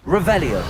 Revelio.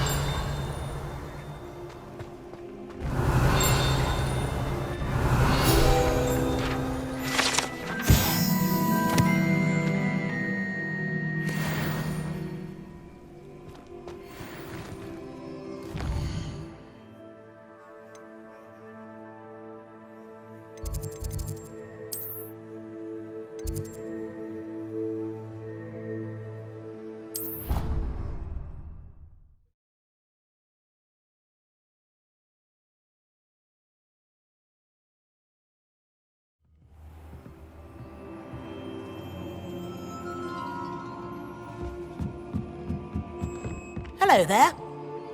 Hello there.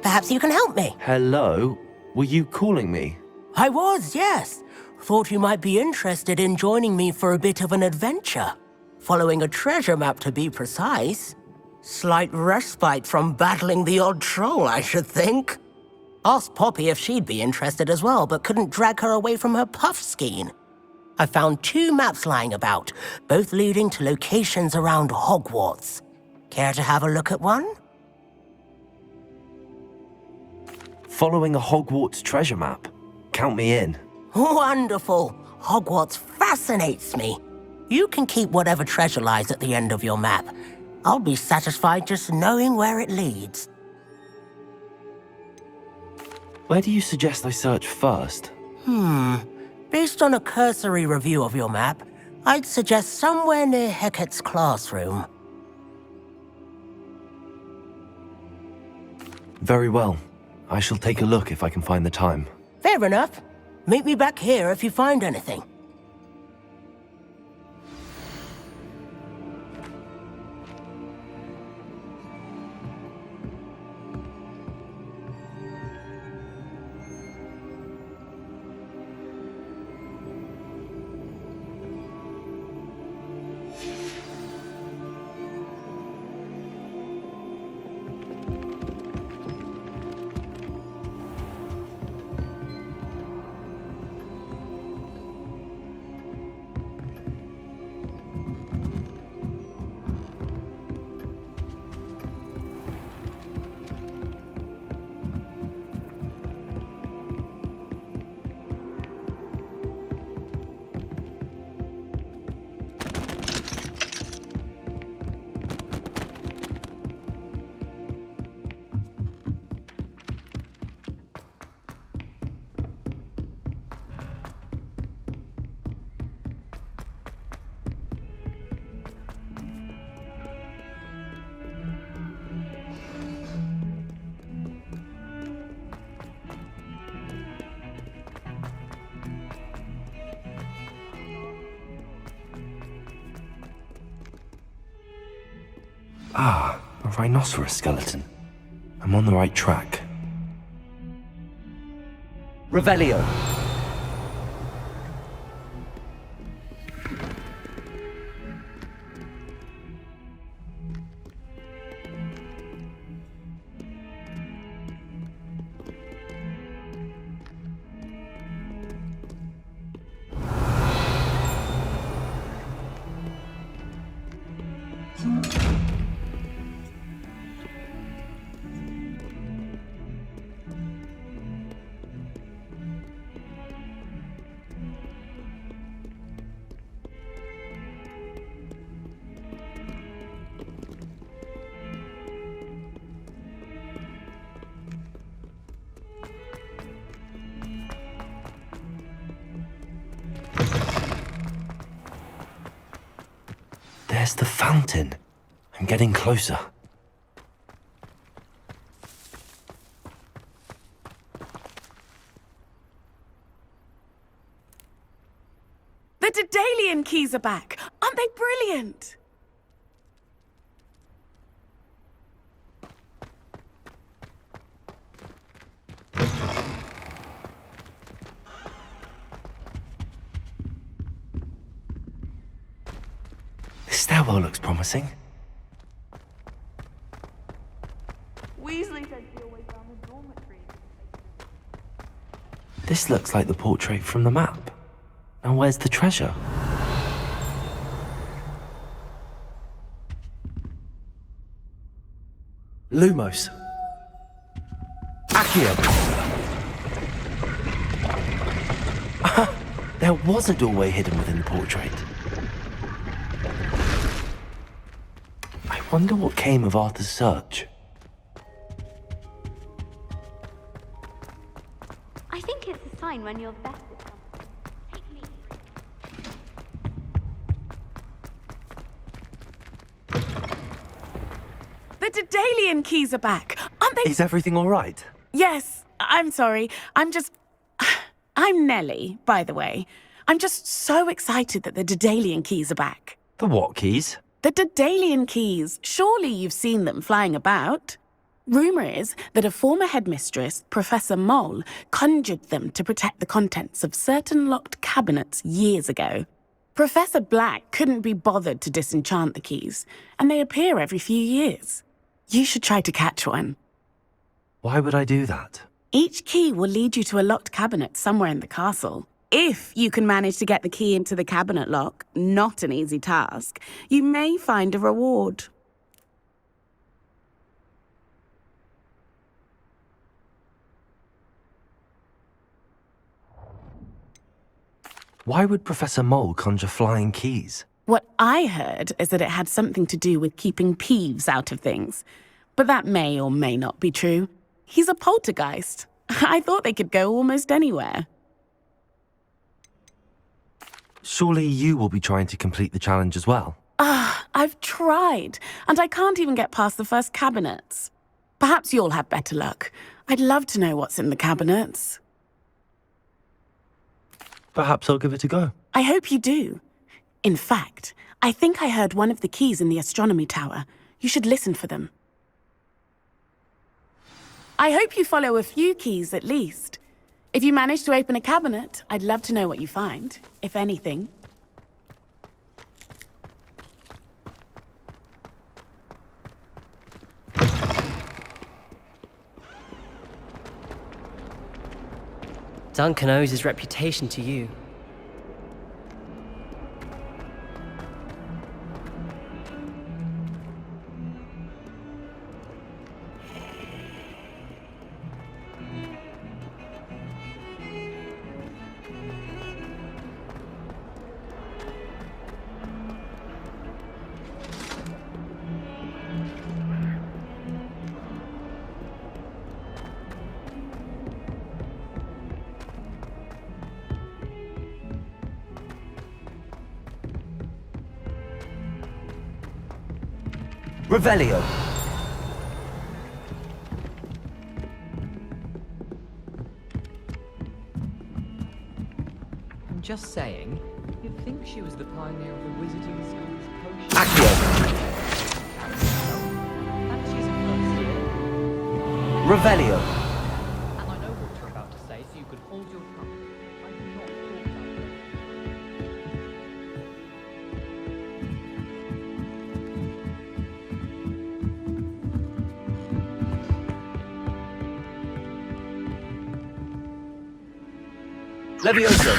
Perhaps you can help me. Hello? Were you calling me? I was, yes. Thought you might be interested in joining me for a bit of an adventure. Following a treasure map, to be precise. Slight respite from battling the odd troll, I should think. Asked Poppy if she'd be interested as well, but couldn't drag her away from her puff skein. I found 2 maps lying about, both leading to locations around Hogwarts. Care to have a look at one? Following a Hogwarts treasure map. Count me in. Wonderful. Hogwarts fascinates me. You can keep whatever treasure lies at the end of your map. I'll be satisfied just knowing where it leads. Where do you suggest I search first? Based on a cursory review of your map, I'd suggest somewhere near Hecat's classroom. Very well. I shall take a look if I can find the time. Fair enough. Meet me back here if you find anything. Ah, a rhinoceros skeleton. I'm on the right track. Revelio. There's the fountain. I'm getting closer. The Daedalian keys are back. Aren't they brilliant? This stairwell looks promising. Weasley said she always found the dormitory. This looks like the portrait from the map. Now where's the treasure? Lumos, Accio! There was a doorway hidden within the portrait. I wonder what came of Arthur's search. I think it's a sign when you're best at something. Take me. The Daedalian keys are back. Aren't they? Is everything all right? Yes. I'm sorry. I'm Nellie, by the way. I'm just so excited that the Daedalian keys are back. The what keys? The Daedalian keys. Surely you've seen them flying about. Rumour is that a former headmistress, Professor Mole, conjured them to protect the contents of certain locked cabinets years ago. Professor Black couldn't be bothered to disenchant the keys, and they appear every few years. You should try to catch one. Why would I do that? Each key will lead you to a locked cabinet somewhere in the castle. If you can manage to get the key into the cabinet lock, not an easy task, you may find a reward. Why would Professor Mole conjure flying keys? What I heard is that it had something to do with keeping Peeves out of things. But that may or may not be true. He's a poltergeist. I thought they could go almost anywhere. Surely you will be trying to complete the challenge as well. I've tried, and I can't even get past the first cabinets. Perhaps you'll have better luck. I'd love to know what's in the cabinets. Perhaps I'll give it a go. I hope you do. In fact, I think I heard one of the keys in the astronomy tower. You should listen for them. I hope you follow a few keys at least. If you manage to open a cabinet, I'd love to know what you find, if anything. Duncan owes his reputation to you. Revelio! I'm just saying, you'd think she was the pioneer of the wizarding school's potion. Accio! And she's a first year. Revelio! And I know what you're about to say, so you can hold your tongue. I do not talk about it. Levioso!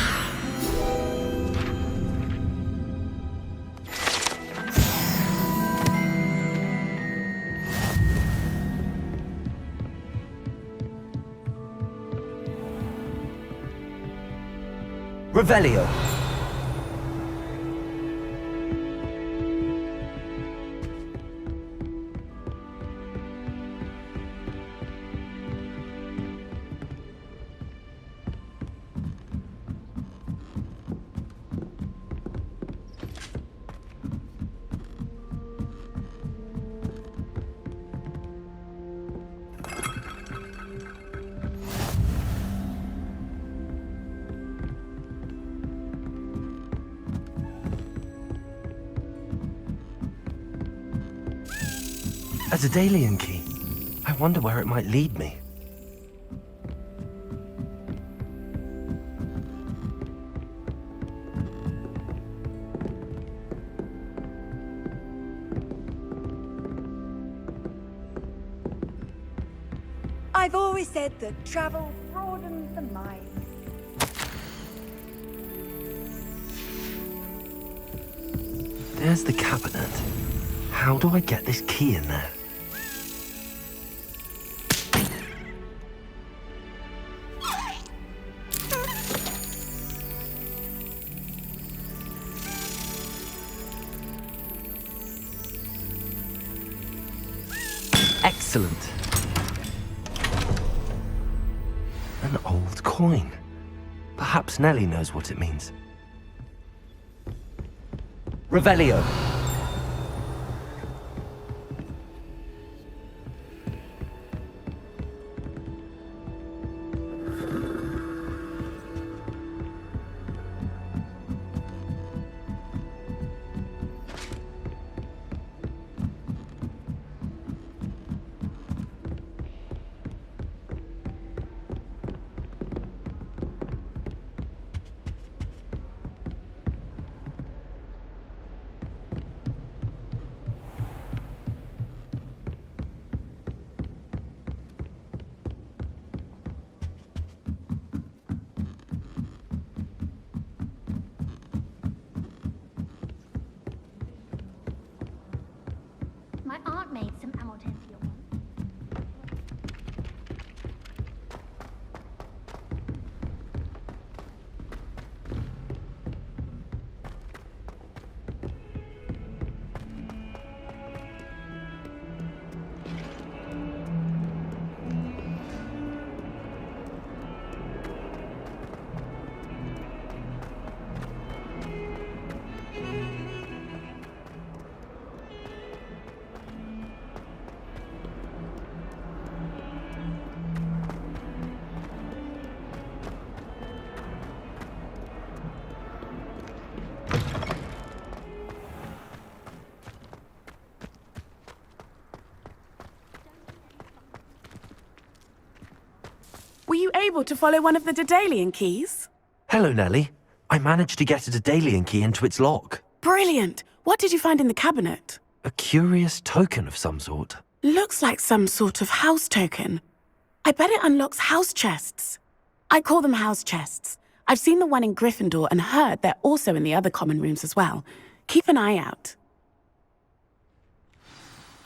Revelio! A Daedalian key. I wonder where it might lead me. I've always said that travel broadens the mind. There's the cabinet. How do I get this key in there? Excellent. An old coin. Perhaps Nellie knows what it means. Revelio. My aunt made some Hamilton for your one. Were you able to follow one of the Daedalian keys? Hello, Nellie. I managed to get a Daedalian key into its lock. Brilliant! What did you find in the cabinet? A curious token of some sort. Looks like some sort of house token. I bet it unlocks house chests. I call them house chests. I've seen the one in Gryffindor and heard they're also in the other common rooms as well. Keep an eye out.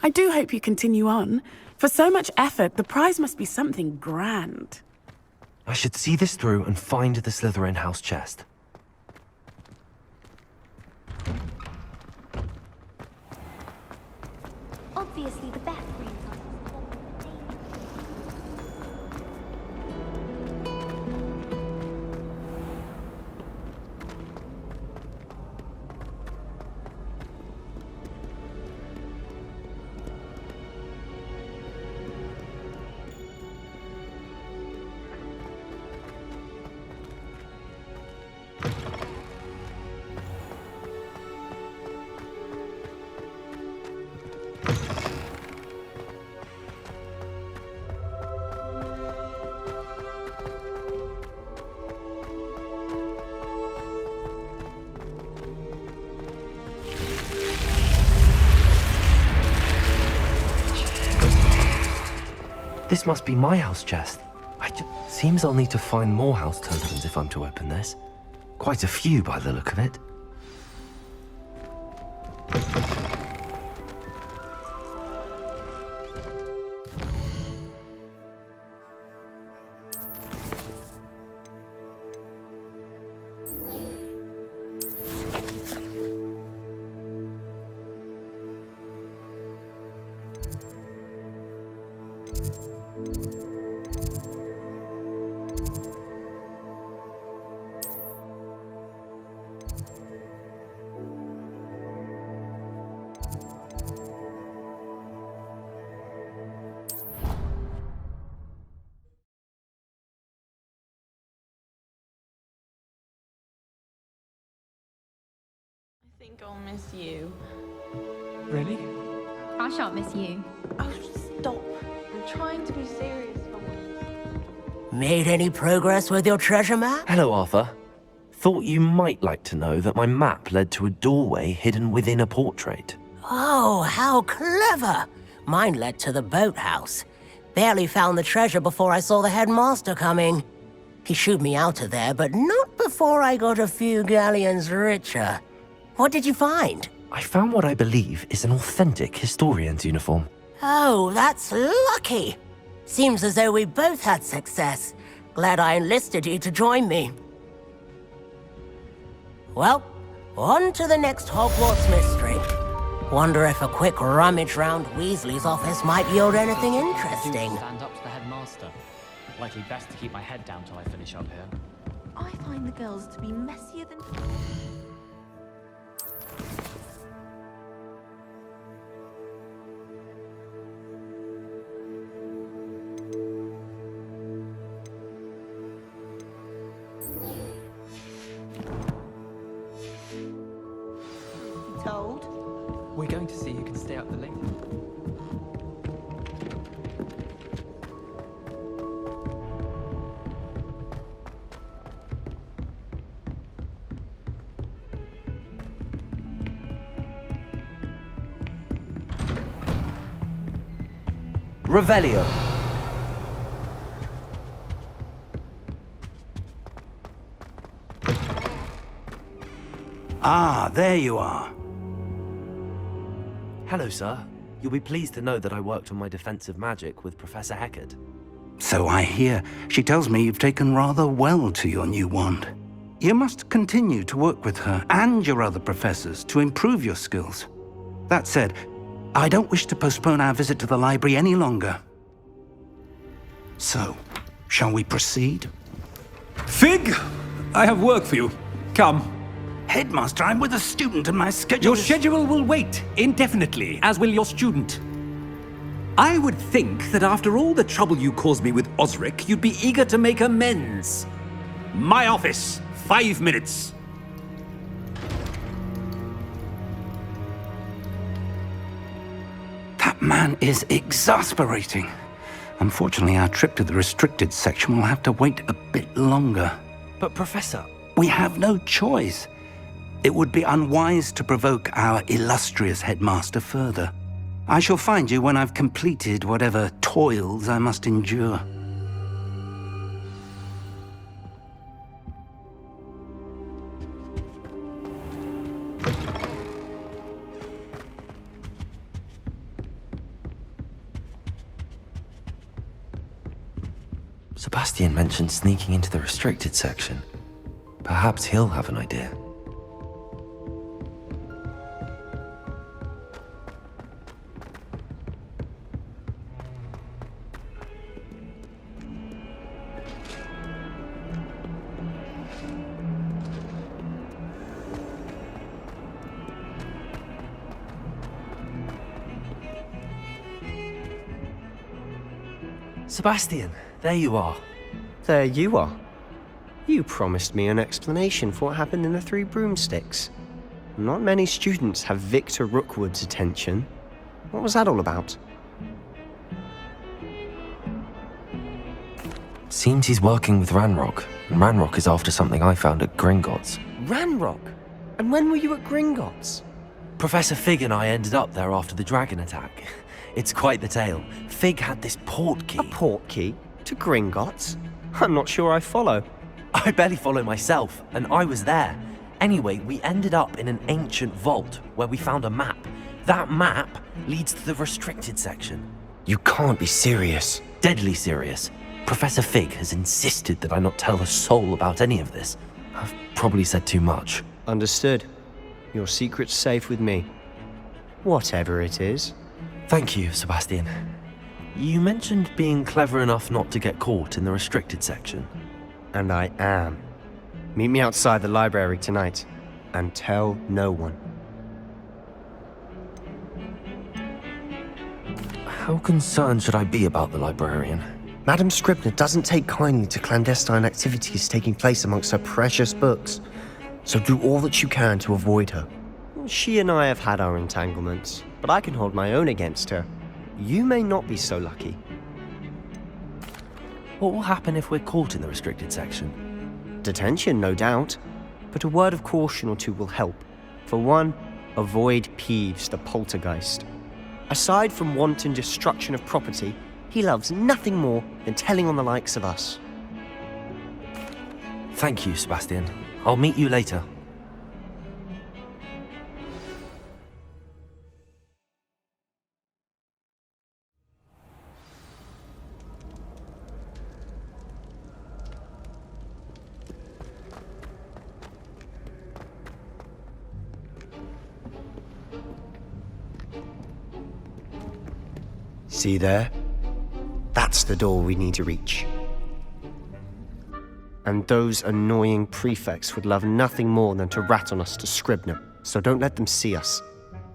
I do hope you continue on. For so much effort, the prize must be something grand. I should see this through and find the Slytherin house chest. Obviously, the best room size This must be my house chest. Seems I'll need to find more house tokens if I'm to open this. Quite a few by the look of it. I think I'll miss you. Really? I shan't miss you. Oh, stop. I'm trying to be serious for once. Made any progress with your treasure map? Hello, Arthur. Thought you might like to know that my map led to a doorway hidden within a portrait. Oh, how clever! Mine led to the boathouse. Barely found the treasure before I saw the headmaster coming. He shooed me out of there, but not before I got a few galleons richer. What did you find? I found what I believe is an authentic historian's uniform. Oh, that's lucky. Seems as though we both had success. Glad I enlisted you to join me. Well, on to the next Hogwarts mystery. Wonder if a quick rummage round Weasley's office might yield anything interesting. Stand up to the headmaster. Likely best to keep my head down till I finish up here. I find the girls to be messier than... Told. We're going to see who can stay up the late. Revelio. Ah, there you are. Hello, sir. You'll be pleased to know that I worked on my defensive magic with Professor Heckard. So I hear. She tells me you've taken rather well to your new wand. You must continue to work with her and your other professors to improve your skills. That said, I don't wish to postpone our visit to the library any longer. So, shall we proceed? Fig! I have work for you. Come. Headmaster, I'm with a student and my schedule Your schedule will wait indefinitely, as will your student. I would think that after all the trouble you caused me with Osric, you'd be eager to make amends. My office, 5 minutes. That man is exasperating. Unfortunately, our trip to the restricted section will have to wait a bit longer. But, Professor... We have no choice. It would be unwise to provoke our illustrious headmaster further. I shall find you when I've completed whatever toils I must endure. Sebastian mentioned sneaking into the restricted section. Perhaps he'll have an idea. Sebastian, there you are. There you are. You promised me an explanation for what happened in the Three Broomsticks. Not many students have Victor Rookwood's attention. What was that all about? Seems he's working with Ranrok, and Ranrok is after something I found at Gringotts. Ranrok? And when were you at Gringotts? Professor Fig and I ended up there after the dragon attack. It's quite the tale. Fig had this port key. A port key? To Gringotts? I'm not sure I follow. I barely follow myself, and I was there. Anyway, we ended up in an ancient vault where we found a map. That map leads to the restricted section. You can't be serious. Deadly serious. Professor Fig has insisted that I not tell a soul about any of this. I've probably said too much. Understood. Your secret's safe with me. Whatever it is. Thank you, Sebastian. You mentioned being clever enough not to get caught in the restricted section. And I am. Meet me outside the library tonight, and tell no one. How concerned should I be about the librarian? Madam Scribner doesn't take kindly to clandestine activities taking place amongst her precious books, so do all that you can to avoid her. She and I have had our entanglements, but I can hold my own against her. You may not be so lucky. What will happen if we're caught in the restricted section? Detention, no doubt, but a word of caution or two will help. For one, avoid Peeves, the poltergeist. Aside from wanton destruction of property, he loves nothing more than telling on the likes of us. Thank you, Sebastian. I'll meet you later. See there? That's the door we need to reach. And those annoying prefects would love nothing more than to rat on us to Scribner, so don't let them see us.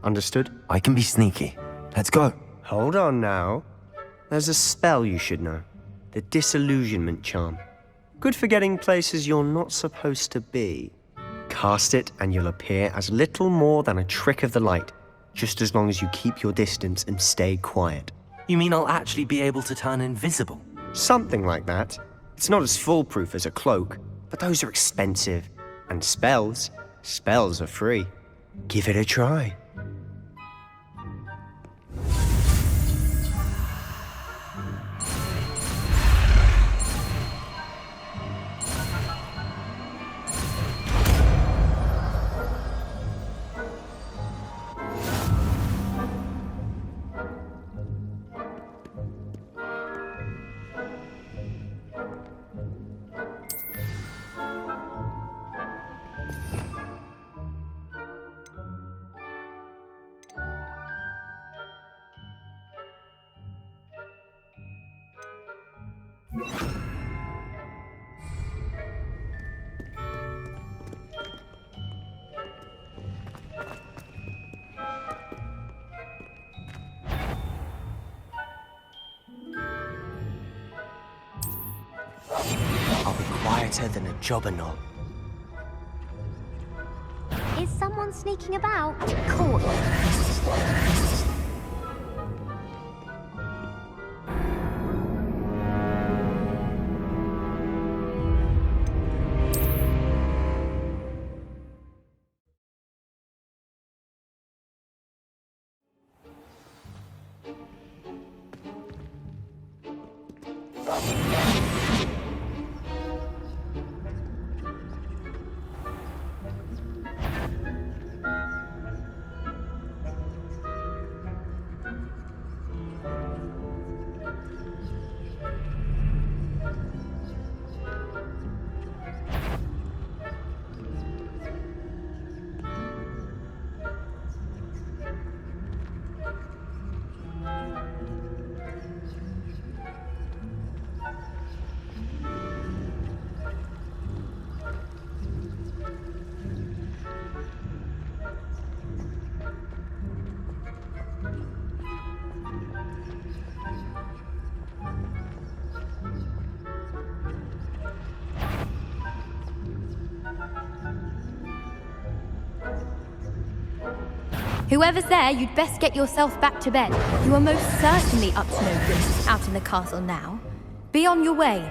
Understood? I can be sneaky. Let's go. Hold on now. There's a spell you should know. The Disillusionment Charm. Good for getting places you're not supposed to be. Cast it and you'll appear as little more than a trick of the light, just as long as you keep your distance and stay quiet. You mean I'll actually be able to turn invisible? Something like that. It's not as foolproof as a cloak, but those are expensive. And spells are free. Give it a try. I'll be quieter than a jobberknoll. Is someone sneaking about? Cool. Whoever's there, you'd best get yourself back to bed. You are most certainly up to no good out in the castle now. Be on your way.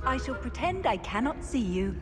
I shall pretend I cannot see you.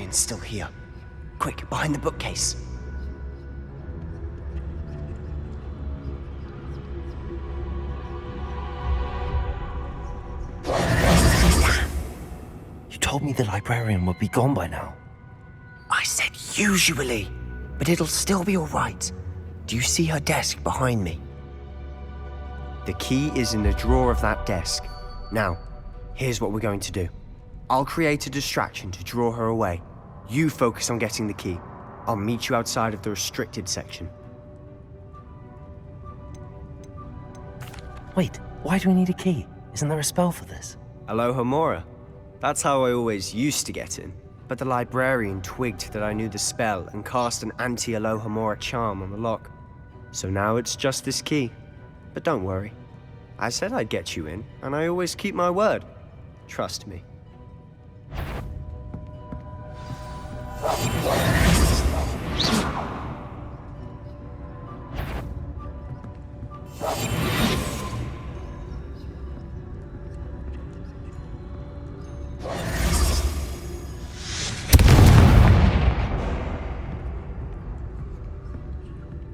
librarian's still here. Quick, behind the bookcase. You told me the librarian would be gone by now. I said usually, but it'll still be all right. Do you see her desk behind me? The key is in the drawer of that desk. Now, here's what we're going to do. I'll create a distraction to draw her away. You focus on getting the key. I'll meet you outside of the restricted section. Wait, why do we need a key? Isn't there a spell for this? Alohomora. That's how I always used to get in. But the librarian twigged that I knew the spell and cast an anti-Alohomora charm on the lock. So now it's just this key. But don't worry. I said I'd get you in, and I always keep my word. Trust me.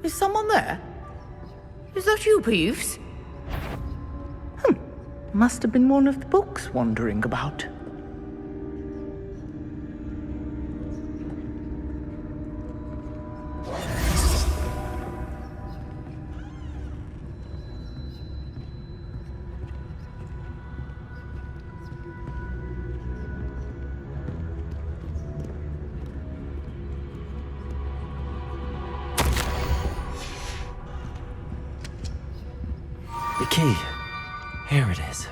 Is someone there? Is that you, Peeves? Must have been one of the books wandering about. The key. Here it is.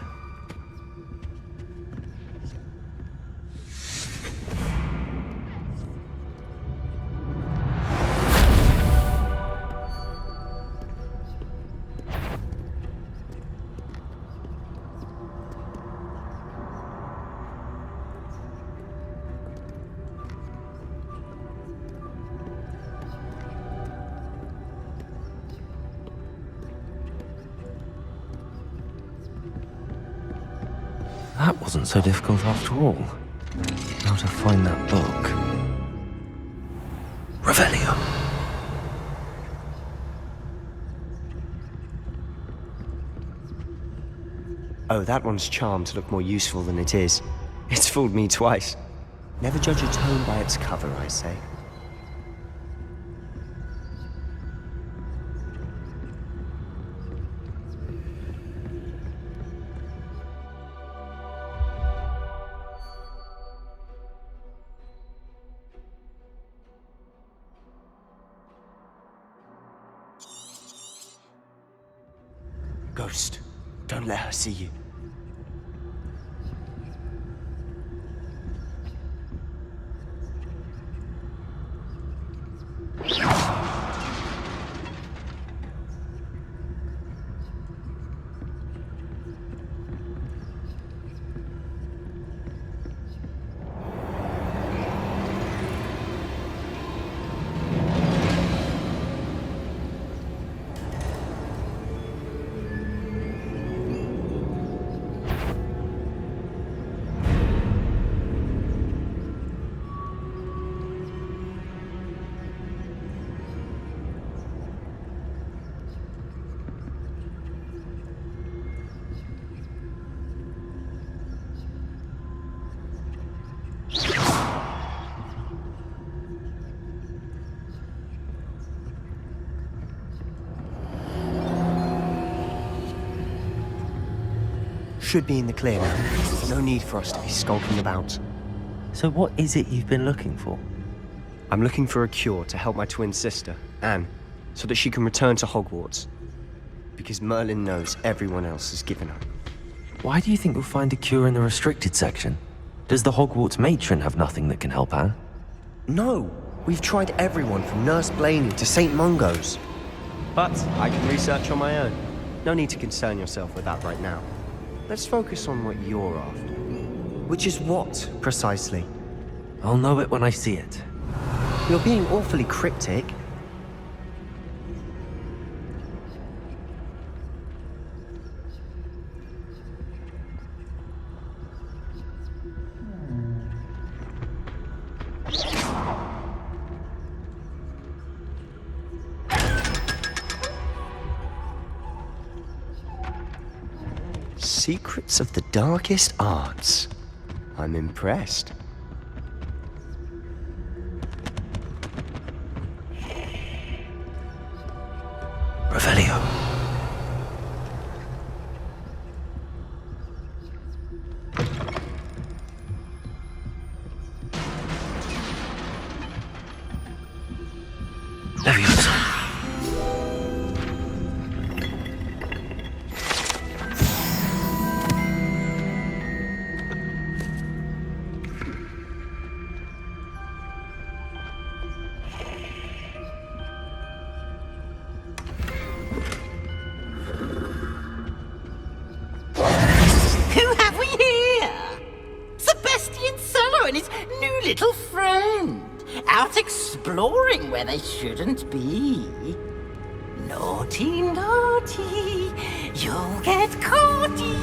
That wasn't so difficult after all. How to find that book. Revelio. Oh, that one's charmed to look more useful than it is. It's fooled me twice. Never judge a tome by its cover, I say. Ghost, don't let her see you. Should be in the clear now. No need for us to be skulking about. So what is it you've been looking for? I'm looking for a cure to help my twin sister, Anne, so that she can return to Hogwarts. Because Merlin knows everyone else has given up. Why do you think we'll find a cure in the restricted section? Does the Hogwarts matron have nothing that can help Anne? No! We've tried everyone from Nurse Blaney to St. Mungo's. But I can research on my own. No need to concern yourself with that right now. Let's focus on what you're after. Which is what, precisely? I'll know it when I see it. You're being awfully cryptic. Secrets of the darkest arts. I'm impressed. Revelio. Leviosa. Who have we here? Sebastian Solo and his new little friend. Out exploring where they shouldn't be. Naughty, naughty, you'll get caughty.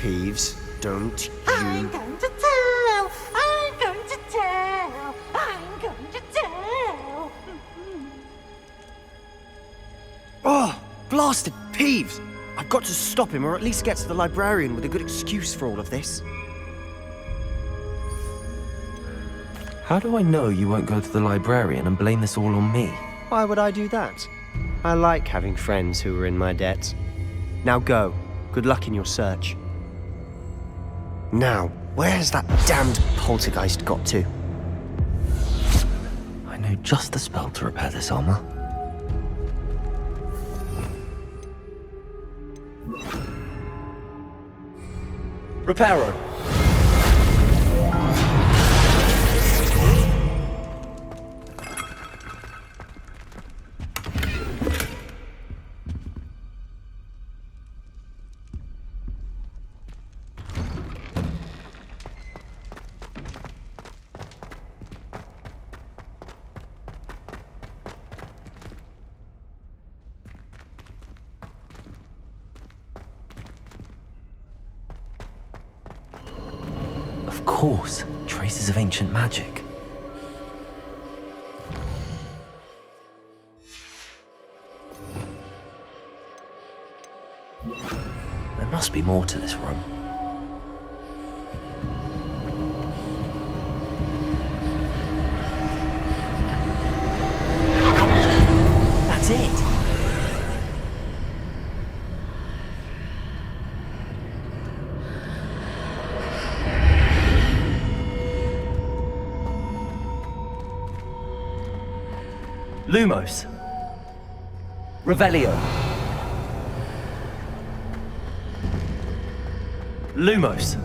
Peeves, don't you... I'm going to tell, I'm going to tell, I'm going to tell. Oh, blasted Peeves! I've got to stop him, or at least get to the librarian with a good excuse for all of this. How do I know you won't go to the librarian and blame this all on me? Why would I do that? I like having friends who are in my debt. Now go. Good luck in your search. Now, where has that damned poltergeist got to? I know just the spell to repair this armor. Reparo. Of course, traces of ancient magic. There must be more to this room. That's it! Lumos. Revelio. Lumos.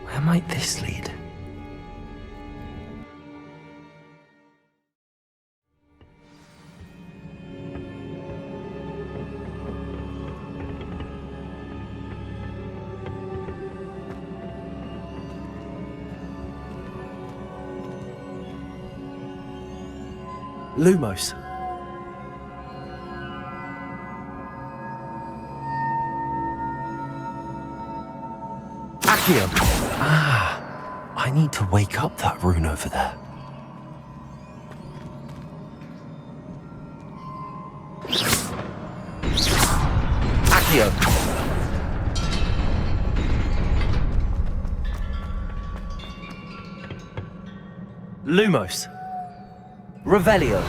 Where might this lead? Lumos. Accio. Ah, I need to wake up that rune over there. Accio. Lumos. Revelio.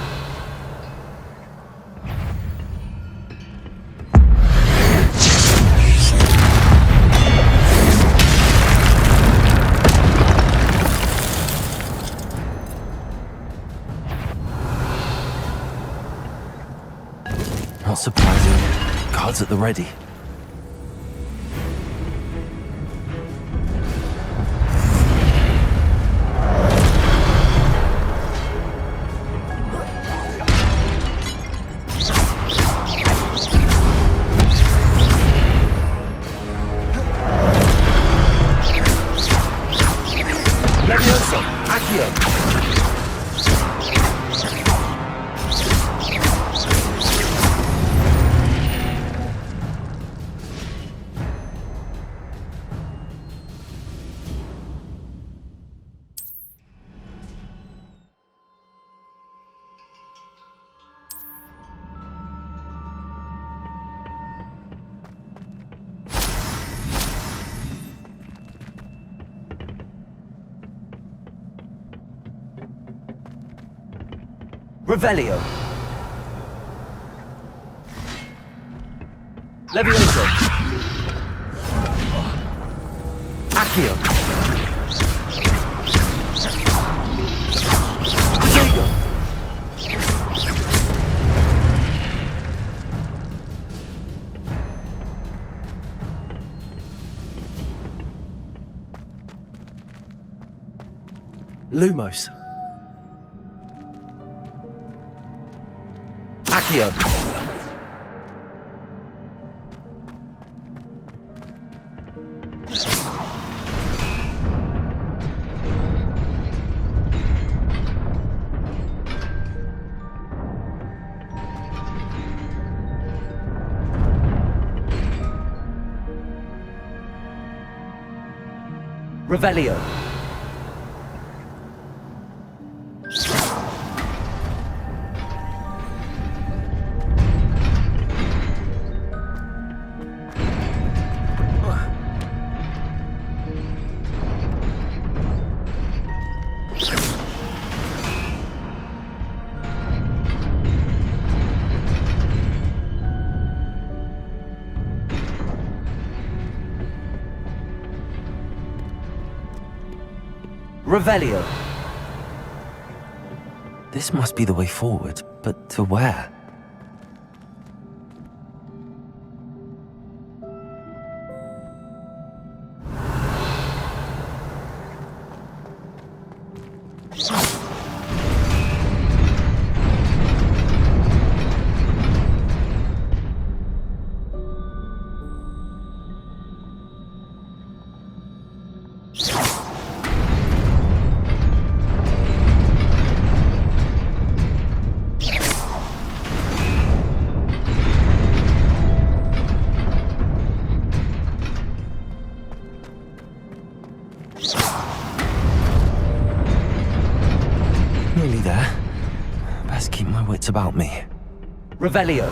Not surprising. Guards at the ready. Revelio. Levioso. Accio. Diego. Lumos. Accio. Revelio. Revelio. This must be the way forward, but to where? Nearly there. Best keep my wits about me. Revelio.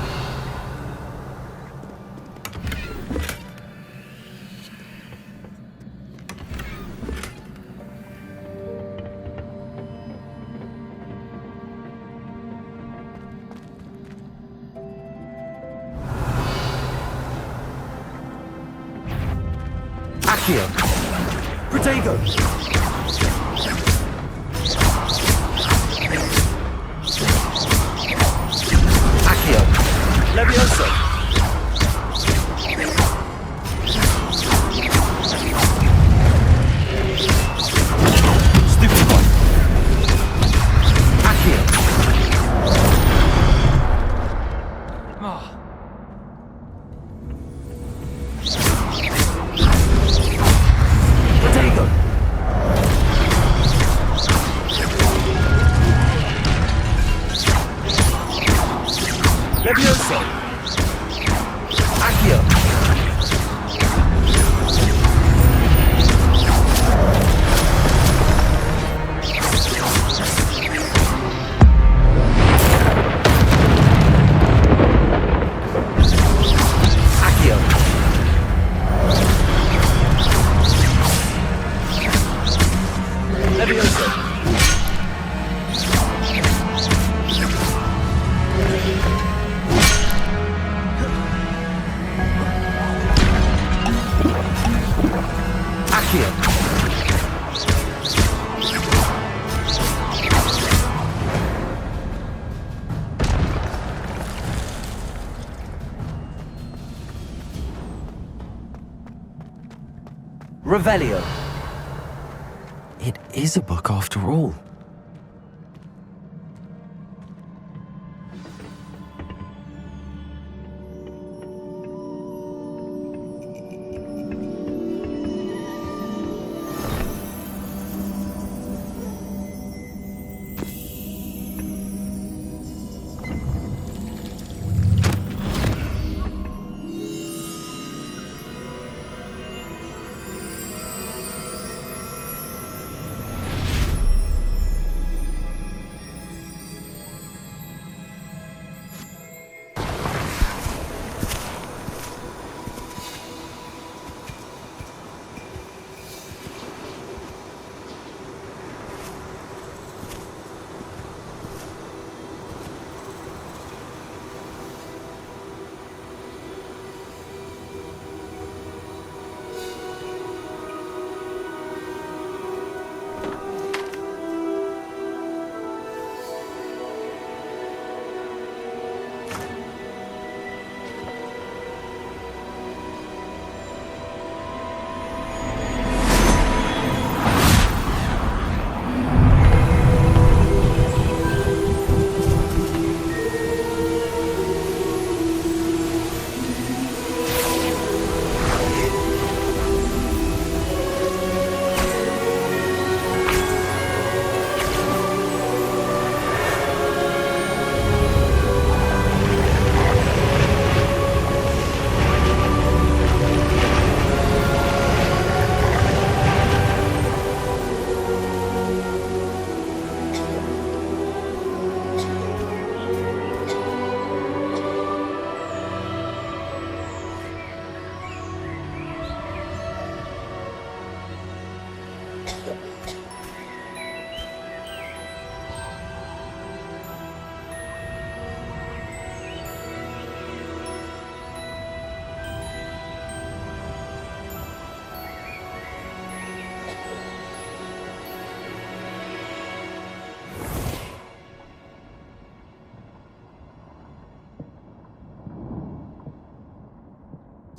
Accio. Protego. Accio. Levioso. Stupid boy. Accio. Oh. Protego. Levioso. Accio. Accio. Levioso. Accio. Revelio. It is a book after all.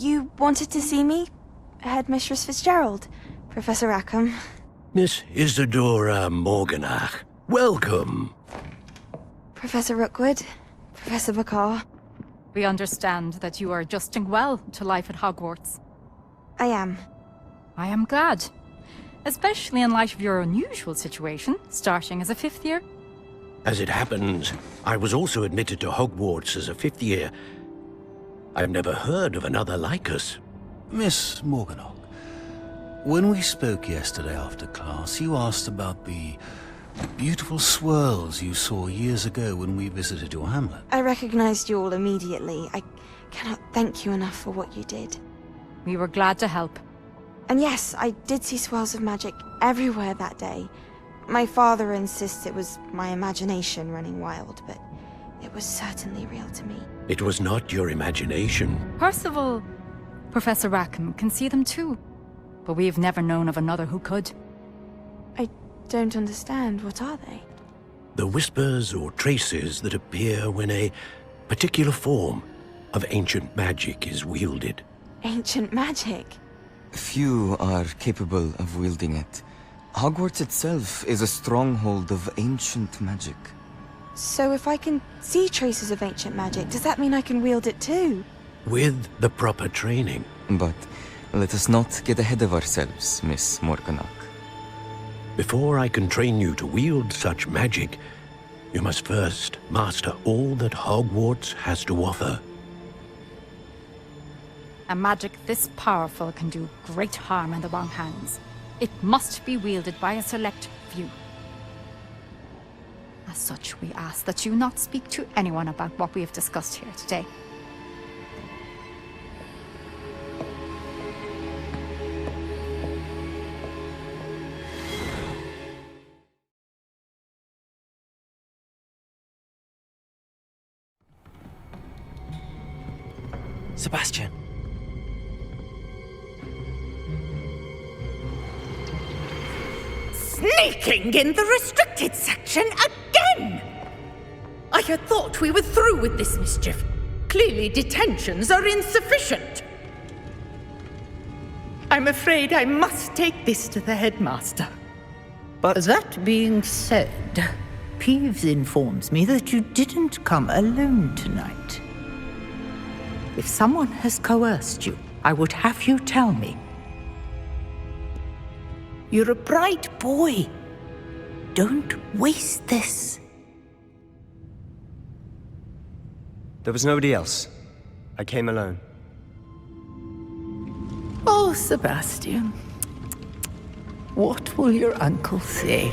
You wanted to see me? Headmistress Fitzgerald, Professor Rackham. Miss Isadora Morganach, welcome. Professor Rookwood, Professor McCaw. We understand that you are adjusting well to life at Hogwarts. I am. I am glad. Especially in light of your unusual situation, starting as a 5th year. As it happens, I was also admitted to Hogwarts as a 5th year. I've never heard of another like us. Miss Morganach, when we spoke yesterday after class, you asked about the beautiful swirls you saw years ago when we visited your hamlet. I recognized you all immediately. I cannot thank you enough for what you did. We were glad to help. And yes, I did see swirls of magic everywhere that day. My father insists it was my imagination running wild, but it was certainly real to me. It was not your imagination. Percival, Professor Rackham can see them too. But we've never known of another who could. I don't understand. What are they? The whispers or traces that appear when a particular form of ancient magic is wielded. Ancient magic? Few are capable of wielding it. Hogwarts itself is a stronghold of ancient magic. So if I can see traces of ancient magic, does that mean I can wield it too? With the proper training. But let us not get ahead of ourselves, Miss Morganach. Before I can train you to wield such magic, you must first master all that Hogwarts has to offer. A magic this powerful can do great harm in the wrong hands. It must be wielded by a select few. As such, we ask that you not speak to anyone about what we have discussed here today. Sebastian. Sneaking in the restricted section again! I had thought we were through with this mischief. Clearly detentions are insufficient. I'm afraid I must take this to the headmaster. But that being said, Peeves informs me that you didn't come alone tonight. If someone has coerced you, I would have you tell me. You're a bright boy. Don't waste this. There was nobody else. I came alone. Oh, Sebastian. What will your uncle say?